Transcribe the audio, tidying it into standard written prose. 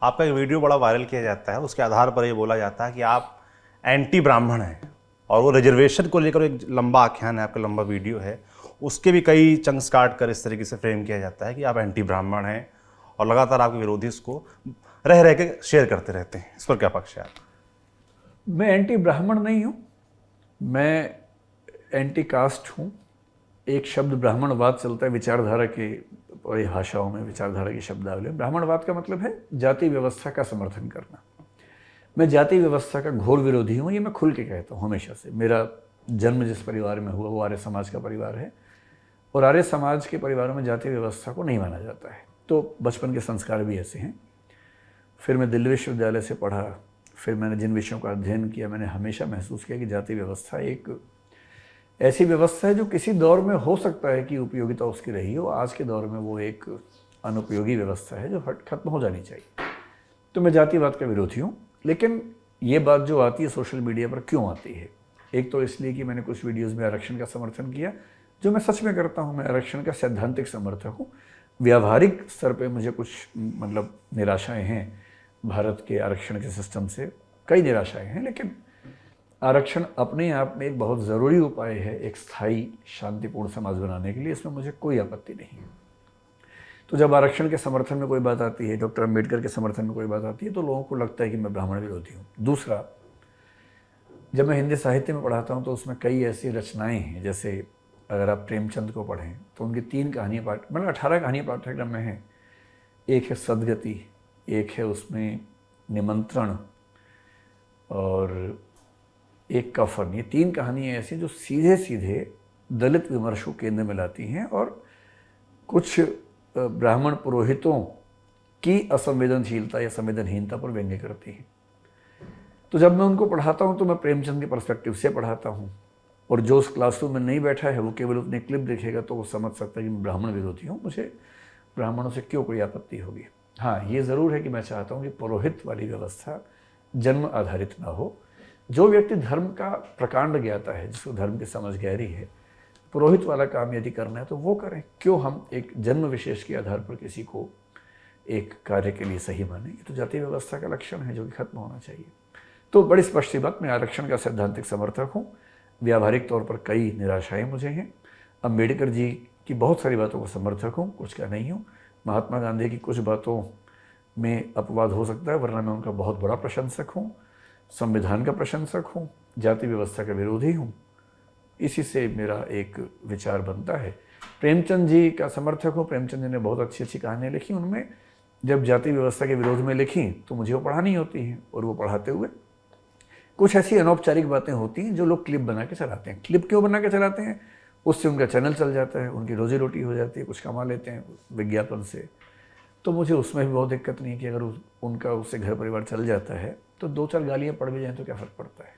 आपका एक वीडियो बड़ा वायरल किया जाता है, उसके आधार पर ये बोला जाता है कि आप एंटी ब्राह्मण हैं, और वो रिजर्वेशन को लेकर एक लंबा आख्यान है, आपका लंबा वीडियो है, उसके भी कई चंक्स काट कर इस तरीके से फ्रेम किया जाता है कि आप एंटी ब्राह्मण हैं, और लगातार आपके विरोधी इसको रह रह के शेयर करते रहते हैं। इस पर क्या पक्ष है आपका? मैं एंटी ब्राह्मण नहीं हूँ, मैं एंटी कास्ट हूँ। एक शब्द ब्राह्मणवाद चलता है विचारधारा के परिभाषाओं में, विचारधारा की शब्दावली। ब्राह्मणवाद का मतलब है जाति व्यवस्था का समर्थन करना। मैं जाति व्यवस्था का घोर विरोधी हूँ, ये मैं खुल के कहता हूँ हमेशा से। मेरा जन्म जिस परिवार में हुआ वो आर्य समाज का परिवार है, और आर्य समाज के परिवारों में जाति व्यवस्था को नहीं माना जाता है। तो बचपन के संस्कार भी ऐसे हैं। फिर मैं दिल्ली विश्वविद्यालय से पढ़ा, फिर मैंने जिन विषयों का अध्ययन किया, मैंने हमेशा महसूस किया कि जाति व्यवस्था एक ऐसी व्यवस्था है जो किसी दौर में हो सकता है कि उपयोगिता उसकी रही हो, आज के दौर में वो एक अनुपयोगी व्यवस्था है जो खत्म हो जानी चाहिए। तो मैं जातिवाद का विरोधी हूँ। लेकिन ये बात जो आती है सोशल मीडिया पर क्यों आती है? एक तो इसलिए कि मैंने कुछ वीडियोज़ में आरक्षण का समर्थन किया, जो मैं सच में करता हूँ। मैं आरक्षण का सैद्धांतिक समर्थक हूँ। व्यावहारिक स्तर पे मुझे कुछ निराशाएं हैं भारत के आरक्षण के सिस्टम से, कई निराशाएं हैं। लेकिन आरक्षण अपने आप में एक बहुत ज़रूरी उपाय है एक स्थायी शांतिपूर्ण समाज बनाने के लिए, इसमें मुझे कोई आपत्ति नहीं है। तो जब आरक्षण के समर्थन में कोई बात आती है, डॉक्टर अम्बेडकर के समर्थन में कोई बात आती है, तो लोगों को लगता है कि मैं ब्राह्मण विरोधी हूँ। दूसरा, जब मैं हिंदी साहित्य में पढ़ाता हूँ तो उसमें कई ऐसी रचनाएँ हैं, जैसे अगर आप प्रेमचंद को पढ़ें तो उनकी 3 कहानियाँ 18 कहानियाँ पाठ्यक्रम में हैं। एक है सदगति, एक है उसमें निमंत्रण, और एक कफन। ये 3 कहानियाँ ऐसी जो सीधे सीधे दलित विमर्श को केंद्र में लाती हैं और कुछ ब्राह्मण पुरोहितों की असंवेदनशीलता या संवेदनहीनता पर व्यंग्य करती हैं। तो जब मैं उनको पढ़ाता हूँ तो मैं प्रेमचंद के पर्सपेक्टिव से पढ़ाता हूँ, और जो उस क्लासरूम में नहीं बैठा है वो केवल अपनी क्लिप देखेगा तो वो समझ सकता है कि मैं ब्राह्मण विरोधी हूँ, मुझे ब्राह्मणों से क्यों कोई आपत्ति होगी। हाँ, ये ज़रूर है कि मैं चाहता हूँ कि पुरोहित वाली व्यवस्था जन्म आधारित ना हो। जो व्यक्ति धर्म का प्रकांड ज्ञाता है, जिसको धर्म की समझ गहरी है, पुरोहित वाला काम यदि करना है तो वो करें। क्यों हम एक जन्म विशेष के आधार पर किसी को एक कार्य के लिए सही माने? ये तो जाति व्यवस्था का लक्षण है जो कि खत्म होना चाहिए। तो बड़ी स्पष्ट बात, मैं आरक्षण का सैद्धांतिक समर्थक हूँ। व्यावहारिक तौर पर कई निराशाएं मुझे हैं। अम्बेडकर जी की बहुत सारी बातों को समर्थक हूँ, कुछ का नहीं हूँ। महात्मा गांधी की कुछ बातों में अपवाद हो सकता है, वरना मैं उनका बहुत बड़ा प्रशंसक हूँ। संविधान का प्रशंसक हूँ, जाति व्यवस्था का विरोधी हूँ। इसी से मेरा एक विचार बनता है। प्रेमचंद जी का समर्थक हूँ। प्रेमचंद जी ने बहुत अच्छी अच्छी कहानियाँ लिखी, उनमें जब जाति व्यवस्था के विरोध में लिखी तो मुझे वो पढ़ानी होती हैं, और वो पढ़ाते हुए कुछ ऐसी अनौपचारिक बातें होती हैं जो लोग क्लिप बना के चलाते हैं। क्लिप क्यों बना के चलाते हैं? उससे उनका चैनल चल जाता है, उनकी रोजी रोटी हो जाती है, कुछ कमा लेते हैं विज्ञापन से। तो मुझे उसमें भी बहुत दिक्कत नहीं है कि अगर उनका उससे घर परिवार चल जाता है तो 2-4 गालियाँ पड़ भी जाएँ तो क्या फ़र्क पड़ता है।